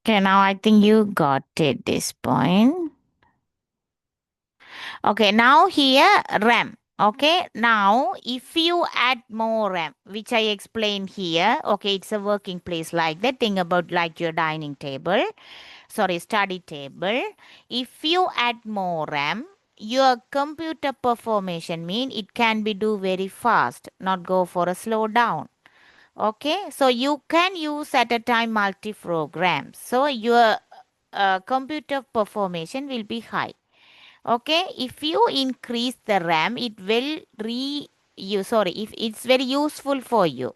Okay, now I think you got it this point. Okay, now here RAM. Okay, now if you add more RAM, which I explained here, okay, it's a working place like that. Think about like your dining table, sorry, study table. If you add more RAM, your computer performance mean it can be do very fast, not go for a slow down. Okay, so you can use at a time multi programs. So your computer performance will be high. Okay, if you increase the RAM, it will you sorry, if it's very useful for you.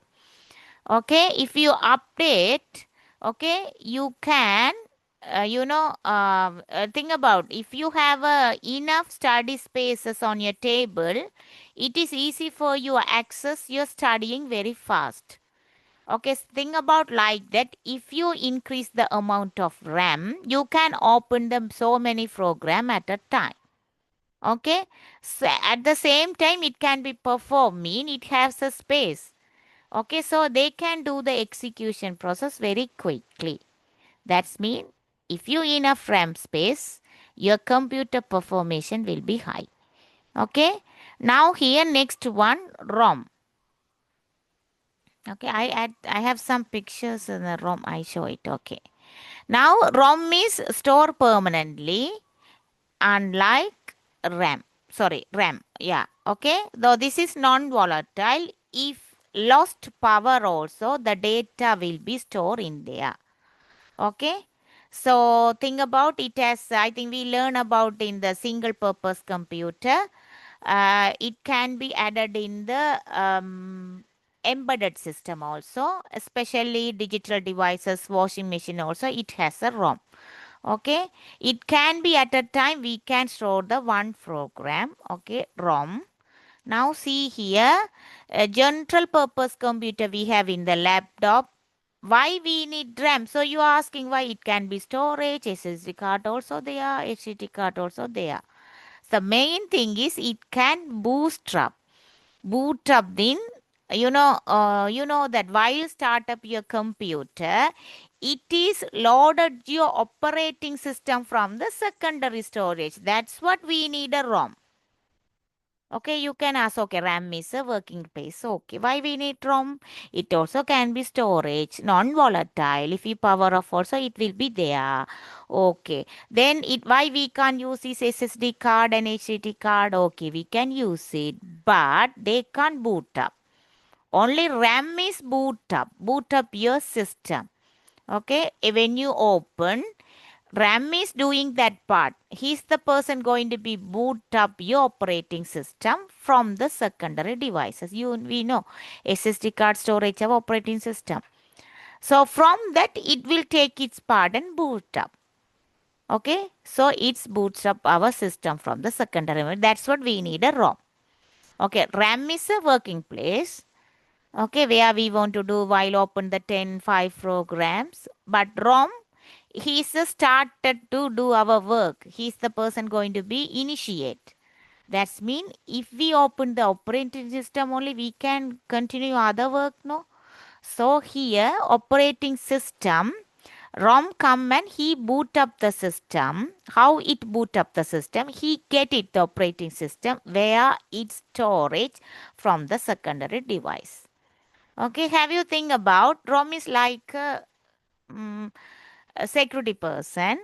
Okay, if you update, okay, you can think about if you have enough study spaces on your table, it is easy for you access your studying very fast. Okay, think about like that. If you increase the amount of RAM, you can open them so many program at a time. Okay, so at the same time, it can be performed, mean it has a space. Okay, so they can do the execution process very quickly. That's mean if you enough RAM space, your computer performance will be high. Okay, now here next one ROM. Okay, I have some pictures in the ROM. I show it. Okay. Now ROM is store permanently, unlike RAM. Sorry, RAM. Yeah. Okay. Though this is non-volatile, if lost power also, the data will be stored in there. Okay. So think about it as I think we learn about in the single purpose computer. It can be added in the embedded system also, especially digital devices, washing machine also, it has a ROM. Okay, it can be at a time we can store the one program. Okay, ROM. Now see here, a general purpose computer we have in the laptop. Why we need RAM? So you are asking why it can be storage, SSD card also there, HDD card also there. The main thing is it can boot up then you know that while start up your computer, it is loaded your operating system from the secondary storage. That's what we need a ROM. Okay, you can ask, okay, RAM is a working space. Okay, why we need ROM? It also can be storage, non-volatile. If we power off also, it will be there. Okay, then it why we can't use this SSD card and HDD card? Okay, we can use it, but they can't boot up. Only RAM is boot up your system. Okay, when you open, RAM is doing that part. He's the person going to be boot up your operating system from the secondary devices. We know SSD card storage of operating system. So from that it will take its part and boot up. Okay, so it boots up our system from the secondary. That's what we need a ROM. Okay, RAM is a working place. Okay, where we want to do while open the 10.5 programs. But ROM, he's the started to do our work. He's the person going to be initiate. That's mean if we open the operating system only, we can continue other work, no? So here, operating system, ROM come and he boot up the system. How it boot up the system? He get it the operating system where it's storage from the secondary device. Okay, have you think about ROM is like mm, a security person.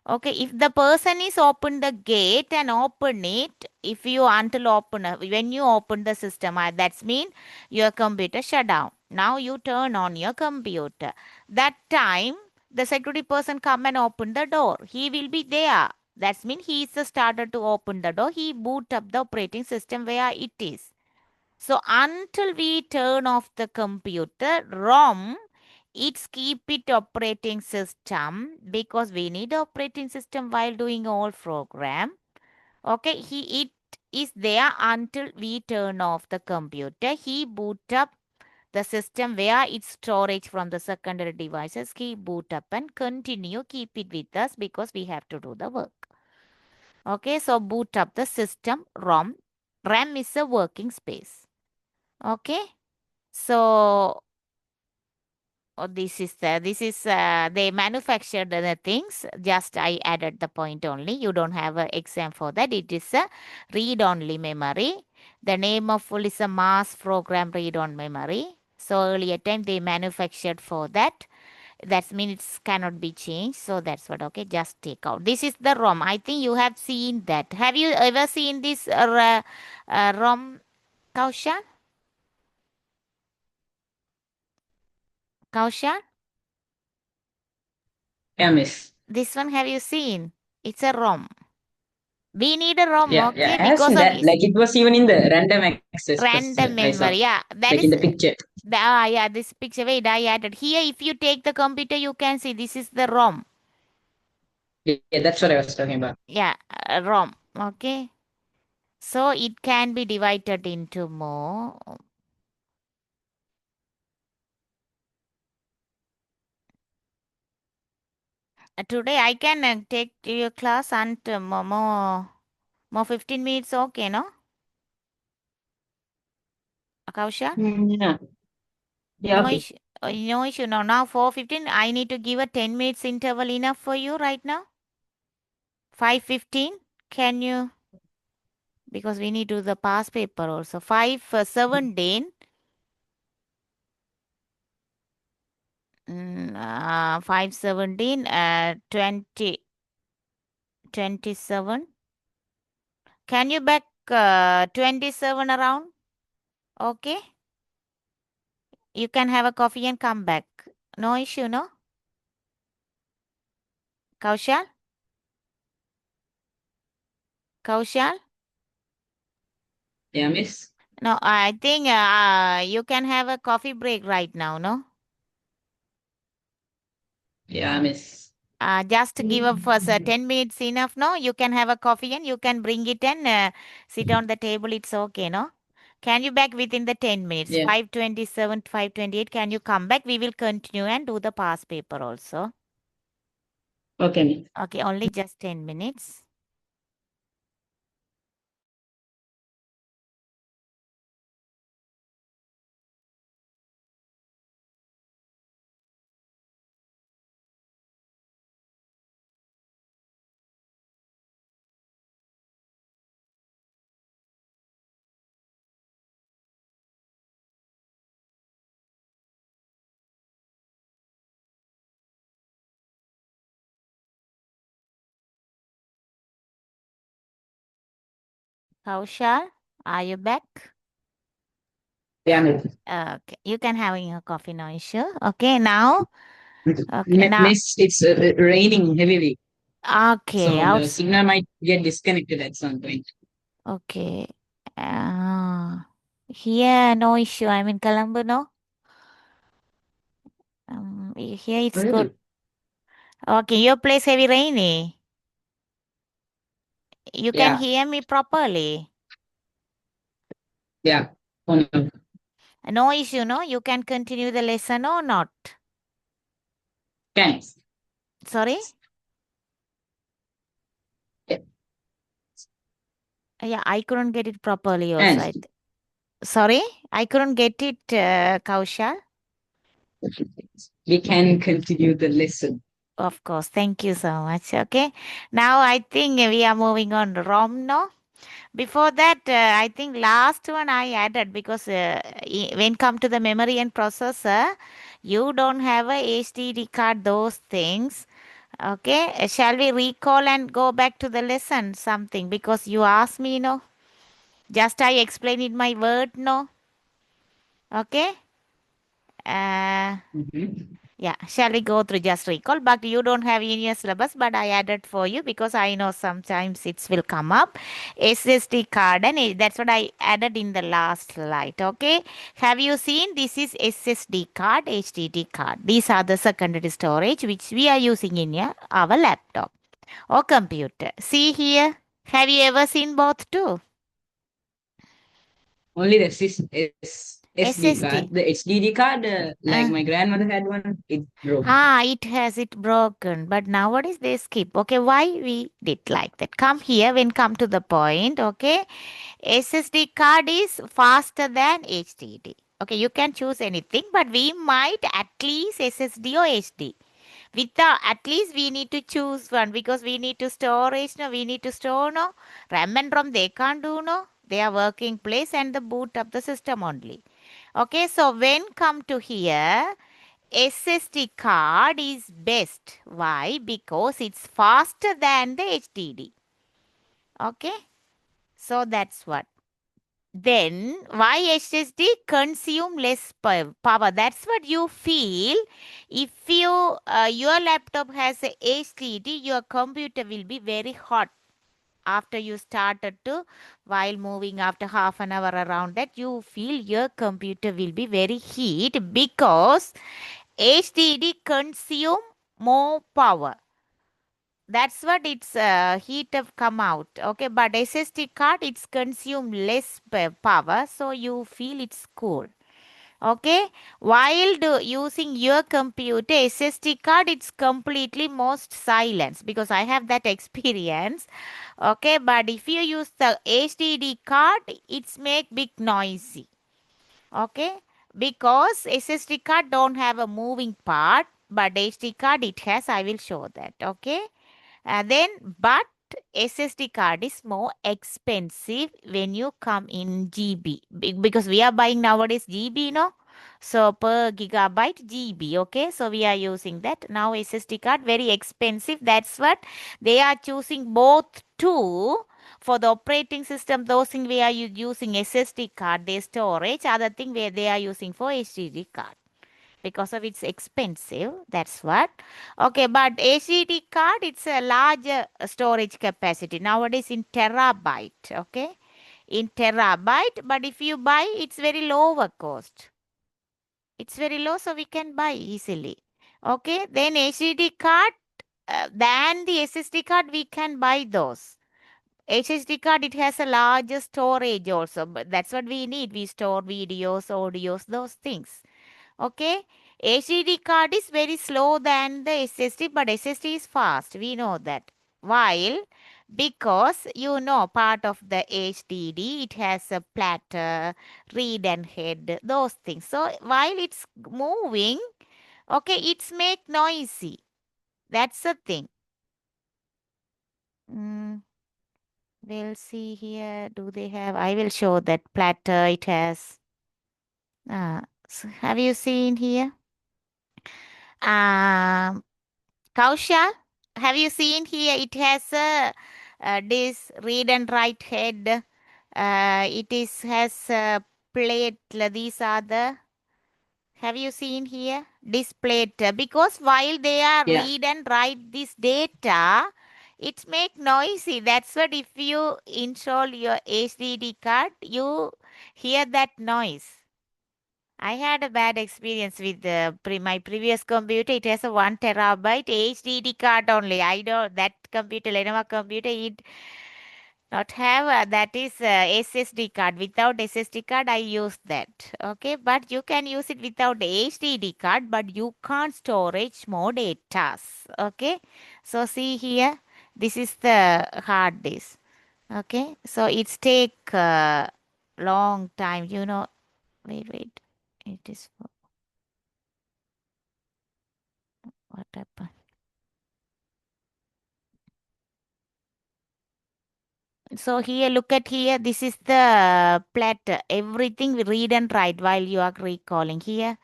Okay, if the person is open the gate and open it, if you until open when you open the system, that's mean your computer shut down. Now you turn on your computer. That time the security person come and open the door. He will be there. That's mean he is the starter to open the door. He boot up the operating system where it is. So until we turn off the computer, ROM, it's keep it operating system because we need operating system while doing all program. Okay, it is there until we turn off the computer. He boot up the system where it's storage from the secondary devices. He boot up and continue keep it with us because we have to do the work. Okay, so boot up the system ROM. RAM is a working space. Okay. So, They manufactured the things. Just I added the point only. You don't have an exam for that. It is a read-only memory. The name of full is a mass program read-on memory. So earlier time they manufactured for that. That means it cannot be changed. So that's what. Okay, just take out. This is the ROM. I think you have seen that. Have you ever seen this ROM, Kausha? Kausha? Yeah, miss. This one have you seen? It's a ROM. We need a ROM, Yeah, okay, I have because seen of that. this Like it was even in the random access random question I memory. saw, Yeah, that like in is the picture. yeah, this picture. Wait, I added here. If you take the computer, you can see this is the ROM. Yeah, that's what I was talking about. Yeah, ROM. Okay, so it can be divided into more. Today I can take to your class and more 15 minutes. Okay, no, Akausha? Yeah. Yeah, No okay. issue. No issue. No, now 4:15. I need to give a 10 minutes interval enough for you right now. 5:15. Can you? Because we need to do the past paper also. 5:17. 5:17. 27. Can you back 27 around? Okay. You can have a coffee and come back. No issue, no? Kaushal? Kaushal? Yeah, miss. No, I think you can have a coffee break right now, no? Yeah, miss. Just give up for 10 minutes enough, no? You can have a coffee and you can bring it and sit on the table. It's okay, no? Can you back within the 10 minutes? Yeah. 5:27, 5:28. Can you come back? We will continue and do the past paper also. Okay, miss. Okay, only just 10 minutes. Kaushal, are you back? Yeah, miss. Okay, you can have your coffee, no issue. Okay, now, okay, now, Miss, it's raining heavily, okay, so the outs, signal might get disconnected at some point. okay. Uh, Here, no issue. I'm in Colombo, no? Here it's good. Really? Okay, your place heavy rainy. You can Yeah, hear me properly. yeah. Oh, no. No issue, no? You can continue the lesson or not. Thanks. Sorry? Yeah. Yeah, I couldn't get it properly also. And Sorry? I couldn't get it, Kaushal. we can continue the lesson. Of course. Thank you so much. Okay. Now I think we are moving on to ROM, no? Before that, I think last one I added because when come to the memory and processor, you don't have a HDD card, those things. Okay, shall we recall and go back to the lesson something because you asked me, no? Just I explain in my word, no? Okay. Uh, Mhm. Yeah, shall we go through just recall? But you don't have in your syllabus, but I added for you because I know sometimes it will come up. SSD card, and that's what I added in the last slide. Okay, have you seen this is SSD card, HDD card? These are the secondary storage which we are using in our laptop or computer. See here, have you ever seen both too? Only the SD card. SSD. The HDD card, like Uh, my grandmother had one, it broke. it has it broken, but nowadays they skip. Okay, why we did like that? Come here when come to the point. Okay, SSD card is faster than HDD. Okay, you can choose anything, but we might at least SSD or HD. With the at least we need to choose one because we need to storage. No, we need to store. No, RAM and ROM they can't do. No, they are working place and the boot up the system only. Okay, so when come to here, SSD card is best. Why? Because it's faster than the HDD. Okay, so that's what. Then why SSD consume less power? That's what you feel. If your laptop has a HDD, your computer will be very hot after you started to while moving after half an hour around that you feel your computer will be very heat because HDD consume more power. That's what its heat have come out. Okay, but SSD card it's consume less power, so you feel it's cool. Okay, while using your computer SSD card, it's completely most silence because I have that experience. Okay, but if you use the HDD card, it's make big noisy. Okay, because SSD card don't have a moving part, but HD card it has. I will show that. Okay. But SSD card is more expensive when you come in GB because we are buying nowadays GB, no? So per gigabyte GB, okay? So we are using that. Now SSD card very expensive. That's what they are choosing both two for the operating system. Those things we are using SSD card, their storage. Other thing where they are using for HDD card because of its expensive. That's what. Okay, but HDD card it's a larger storage capacity nowadays in terabyte. Okay, in terabyte. But if you buy, it's very lower cost. It's very low, so we can buy easily. Okay, then HDD card. Than the SSD card, we can buy those. HSD card, it has a larger storage also, but that's what we need. We store videos, audios, those things. Okay. HDD card is very slow than the SSD, but SSD is fast. We know that. While because part of the HDD, it has a platter, read and head, those things. So while it's moving, okay, it's make noisy. That's the thing. Mm, we'll see here. Do they have? I will show that platter. It has. Have you seen here? Um, Kausha, have you seen here? It has this read and write head. It is has plate. These are the. Have you seen here? Displayed because while they are Yeah. read and write this data, it make noisy. That's what if you install your HDD card, you hear that noise. I had a bad experience with my previous computer. It has a 1 terabyte HDD card only. I don't that computer, Lenovo computer, it not have that is SSD card. Without SSD card, I use that. Okay, but you can use it without HDD card, but you can't storage more data. Okay, so see here, this is the hard disk. Okay, so it's take long time. Wait. It is. What happened? So here, look at here. This is the platter. Everything we read and write while you are recalling here.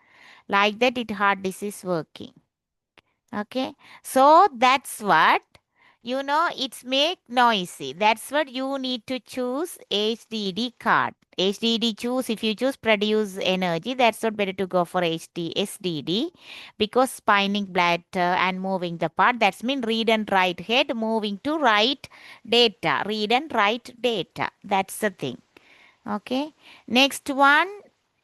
Like that, it hard disk is working. Okay. So that's what, it's make noisy. That's what you need to choose HDD card. HDD choose, if you choose produce energy, that's not better to go for SDD because spinning bladder and moving the part, that's mean read and write head, moving to write data, read and write data. That's the thing. Okay. Next one,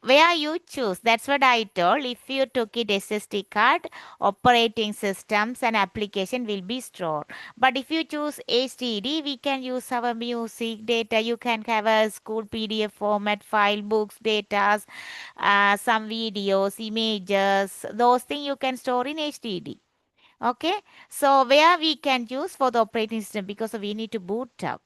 where you choose. That's what I told. If you took it SSD card, operating systems and application will be stored. But if you choose HDD, we can use our music data. You can have a school PDF format file, books, data, some videos, images. Those things you can store in HDD. Okay. So where we can use for the operating system because we need to boot up.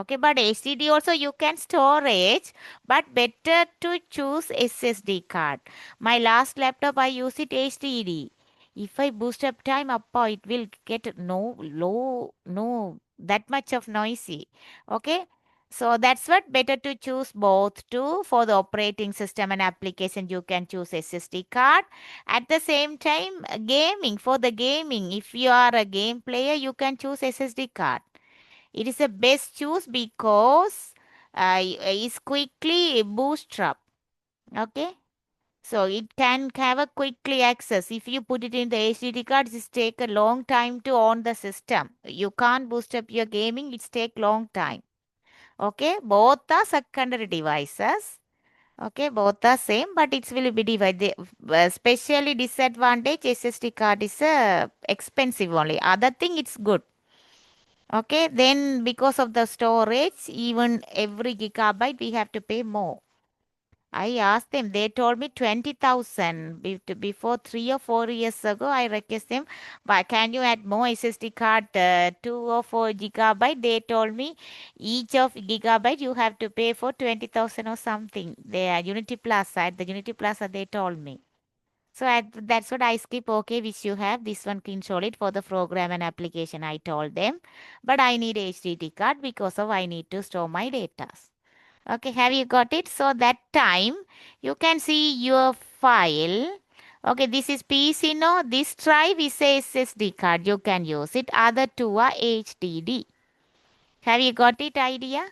Okay, but HDD also you can storage, but better to choose SSD card. My last laptop I use it HDD. If I boost up time up, it will get no that much of noisy. Okay, so that's what better to choose both too. For the operating system and application you can choose SSD card. At the same time, gaming, for the gaming, if you are a game player you can choose SSD card. It is a best choose because it's quickly bootstrap. Okay. So it can have a quickly access. If you put it in the HDD card, it take a long time to on the system. You can't boost up your gaming. It's take long time. Okay. Both are secondary devices. Okay. Both are same, but it will be divided. Especially disadvantage SSD card is expensive only. Other thing it's good. Okay, then because of the storage, even every gigabyte we have to pay more. I asked them, they told me 20,000 before 3 or 4 years ago. I request them, why can you add more SSD card, 2 or 4 gigabyte? They told me each of gigabyte you have to pay for 20,000 or something. They are Unity Plaza, at the Unity Plaza, they told me. So that's what I skip. Okay, which you have. This one can show it for the program and application. I told them, but I need HDD card because of I need to store my data. Okay, have you got it? So that time you can see your file. Okay, this is PC. No, this drive is a SSD card. You can use it. Other two are HDD. Have you got it? Idea?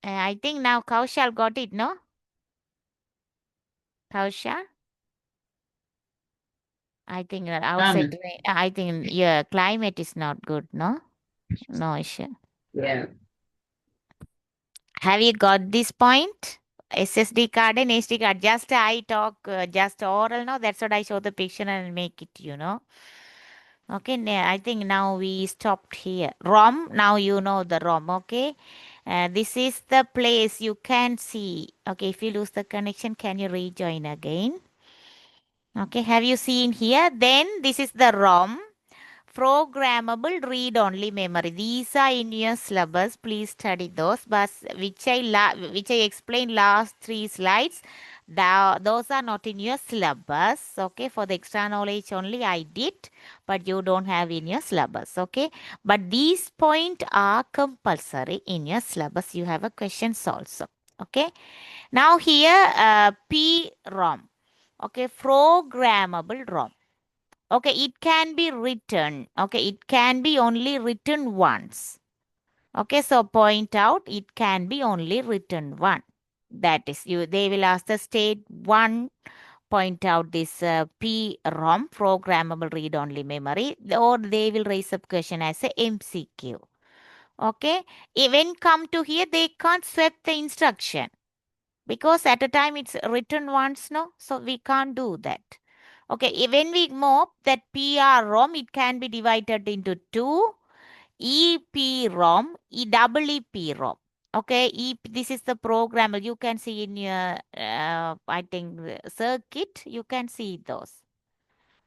I think now Kaushal got it. No, Kaushal. I think that outside Um, rain. I think yeah, climate is not good. No, no issue. yeah. Have you got this point? SSD card and SD card. Just I talk, just oral. No, that's what I show the picture and make it. Okay, I think now we stopped here. ROM. Now you know the ROM. Okay, this is the place you can see. Okay, if you lose the connection, can you rejoin again? Okay, have you seen here? Then this is the ROM. Programmable read-only memory. These are in your syllabus. Please study those. But which I explained last 3 slides. Those are not in your syllabus. Okay, for the extra knowledge only I did, but you don't have in your syllabus. Okay, but these points are compulsory in your syllabus. You have a questions also. Okay. Now here PROM. Okay, programmable ROM. Okay, it can be written. Okay, it can be only written once. Okay, so point out it can be only written one. That is, they will ask the state one, point out this PROM, programmable read only memory, or they will raise up question as a MCQ. Okay, when come to here, they can't swap the instruction because at a time it's written once, no, so we can't do that. Okay, when we move that PROM, it can be divided into two, EPROM, EPROM. Okay, this is the program you can see in your, I think, circuit. You can see those.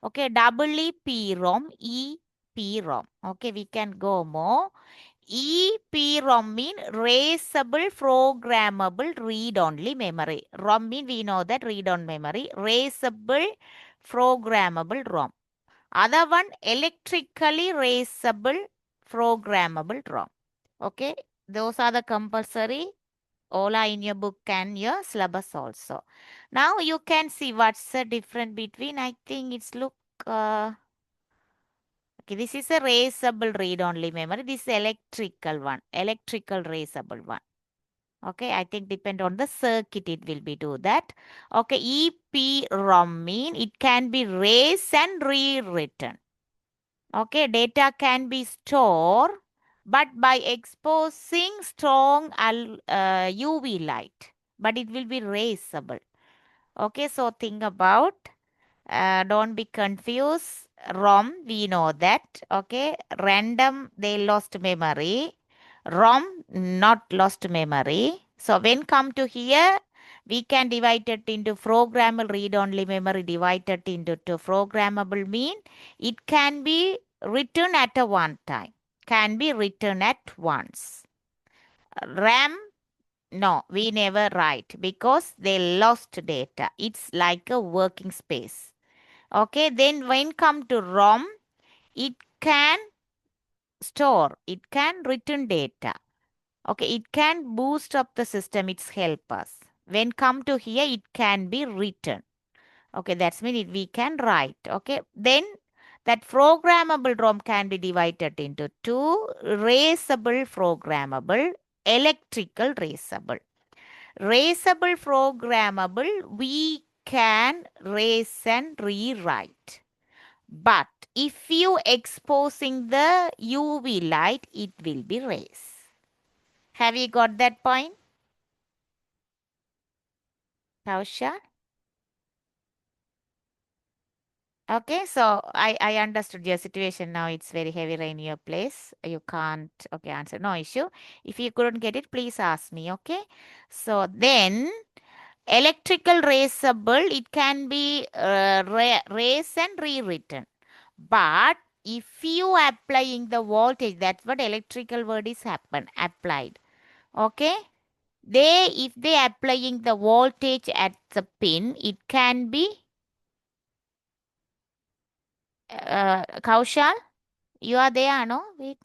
Okay, EPROM, EPROM. Okay, we can go more. EPROM mean raceable programmable read-only memory. ROM mean we know that read-on memory. Raceable programmable ROM. Other one electrically raceable programmable ROM. Okay, those are the compulsory. All are in your book and your syllabus also. Now you can see what's the difference between. I think it's look. Uh, Okay, this is a raceable read-only memory. This is electrical one, electrical raceable one. Okay, I think depend on the circuit it will be do that. Okay, EPROM mean it can be raised and rewritten. Okay, data can be stored, but by exposing strong UV light, but it will be raceable. Okay, so think about don't be confused. ROM, we know that. Okay. Random, they lost memory. ROM, not lost memory. So when come to here, we can divide it into programmable read-only memory divided into two. Programmable mean it can be written at a one time. can be written at once. RAM, no, we never write because they lost data. It's like a working space. Okay, then when come to ROM, it can store, it can return data. Okay, it can boost up the system, it's help us. When come to here, it can be written. Okay, that's mean we can write. Okay, then that programmable ROM can be divided into two: raceable programmable, electrical raceable. Raceable programmable, we can race and rewrite. But if you exposing the UV light, it will be race. Have you got that point, Tausha? Okay, so I understood your situation now. It's very heavy rain in your place. You can't, okay, answer. No issue. If you couldn't get it, please ask me, okay? So then, electrical raceable, it can be race and rewritten. But if you applying the voltage, that's what electrical word is happen, applied. Okay? If they applying the voltage at the pin, it can be, Kaushal? You are there, no? Wait.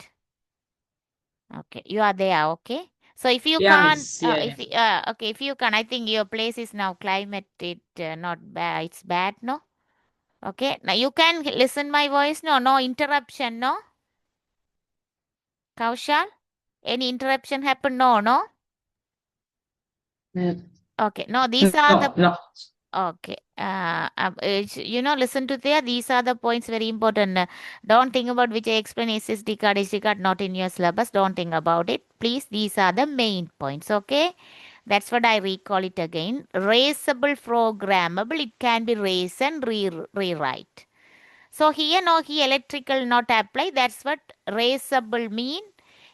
Okay, you are there. Okay. So if you Yeah, can't, miss. Yeah, yeah. okay, if you can, I think your place is now climate. It not bad. It's bad, no? Okay. Now you can listen my voice. No, no interruption. No, Kaushal. Any interruption happen? No, no. Mm, Okay. No, these are the no, no. okay. Listen to there. These are the points very important. Don't think about which I explain SSD card, SD card, not in your syllabus. Don't think about it. Please, these are the main points. Okay. That's what I recall it again. Raceable programmable. It can be race and rewrite. So here, no, here electrical not apply. That's what raceable mean.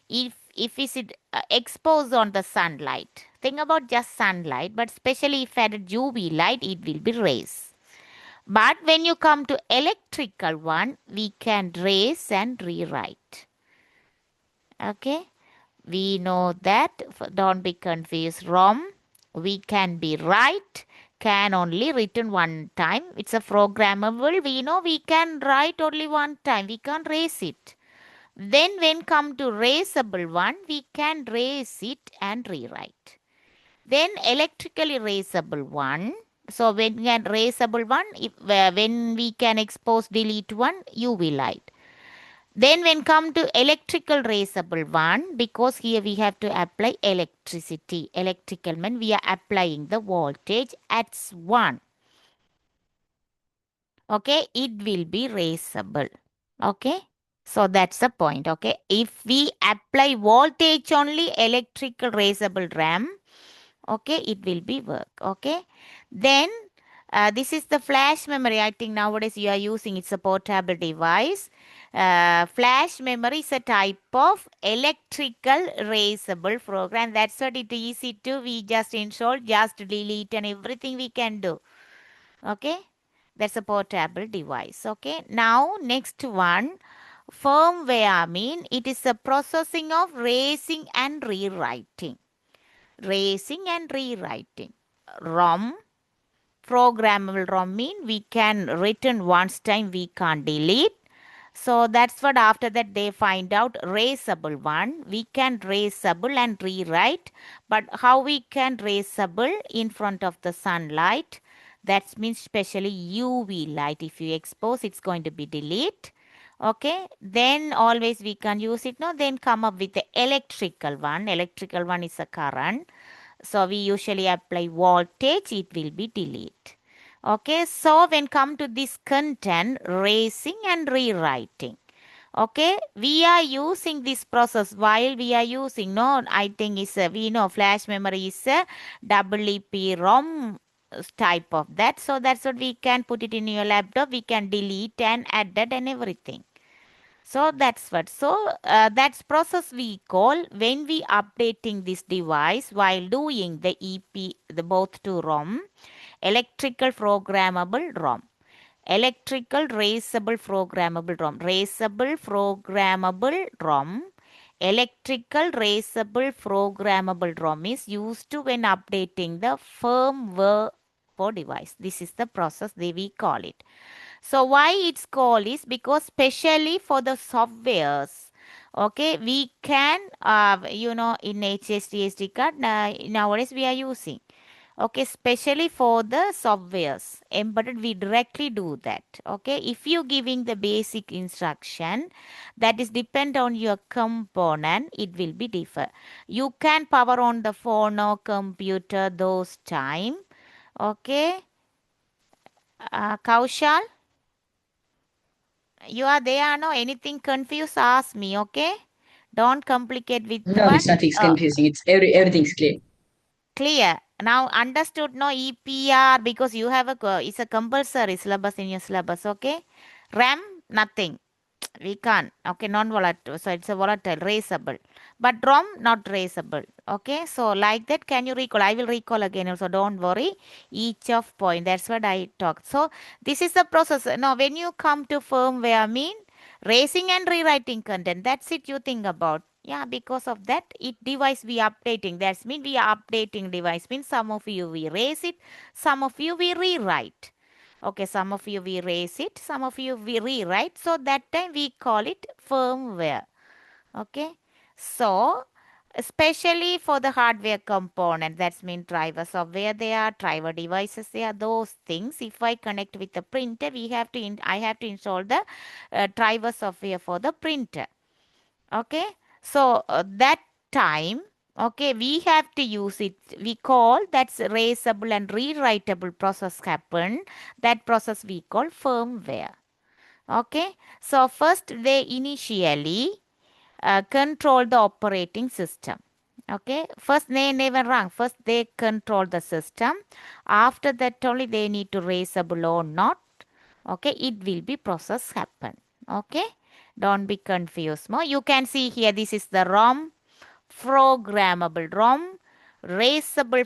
If is it exposed on the sunlight. Think about just sunlight, but especially if at UV light, it will be race. But when you come to electrical one, we can race and rewrite. Okay, we know that. Don't be confused. ROM, we can be write, can only written one time. It's a programmable. We know we can write only one time. We can't raise it. Then when come to raceable one, we can raise it and rewrite. Then electrically raceable one. So when we can raceable one, when we can expose delete one, UV light. Then when come to electrical raceable one, because here we have to apply electricity. Electrical mean we are applying the voltage at 1. Okay, it will be raceable. Okay, so that's the point. Okay, if we apply voltage only, electrical raceable RAM, okay, it will be work. Okay, then this is the flash memory. I think nowadays you are using, it's a portable device. Flash memory is a type of electrical raceable program. That's what it is easy to, we just install, just delete and everything we can do. Okay, that's a portable device. Okay, now next one, firmware mean it is a processing of raising and rewriting. Raising and rewriting. ROM, programmable ROM mean we can written once time, we can't delete. So that's what after that they find out raceable one. We can raceable and rewrite. But how we can raceable in front of the sunlight? That means especially UV light. If you expose, it's going to be delete. Okay. Then always we can use it. No, then come up with the electrical one. Electrical one is a current. So we usually apply voltage, it will be delete. Okay, so when come to this content, raising and rewriting. Okay, we are using this process while we are using, no, I think is we know flash memory is a EEPROM type of that. So that's what we can put it in your laptop. We can delete and add that and everything. So that's what. So that's process we call when we updating this device while doing the EP, the both to ROM, electrical programmable ROM. electrical raceable programmable ROM. Raceable programmable ROM. Electrical raceable programmable ROM is used to when updating the firmware for device. This is the process we call it. So why it's called is because specially for the softwares, okay, we can, in HSD card, nowadays we are using. Okay, especially for the softwares embedded, we directly do that. Okay, if you giving the basic instruction that is depend on your component, it will be differ. You can power on the phone or computer those time. Okay, Kaushal, you are there? No, anything confused? Ask me. Okay, don't complicate with No, one. it's nothing Uh, confusing. It's everything's clear. Clear. Now understood no EPR because you have it's a compulsory syllabus in your syllabus, okay? RAM, nothing. We can't. Okay, non-volatile. So it's a volatile, raceable. But ROM, not raceable. Okay, so like that, can you recall? I will recall again also. Don't worry. Each of point. That's what I talked. So this is the process. Now, when you come to firmware, mean racing and rewriting content. That's it you think about. Yeah, because of that, it device we updating. That's mean we are updating device. Means some of you we raise it, some of you we rewrite. Okay, some of you we raise it, some of you we rewrite. So that time we call it firmware. Okay, so especially for the hardware component, that's mean driver software they are, driver devices they are, those things. If I connect with the printer, we have to I have to install the driver software for the printer. Okay, so that time, okay, we have to use it. We call that's erasable and rewritable process happen. That process we call firmware. Okay, so first they initially control the operating system. Okay, first they never run. First they control the system. After that only they need to raceable or not. Okay, it will be process happen. Okay, don't be confused more. You can see here this is the ROM, programmable ROM, raceable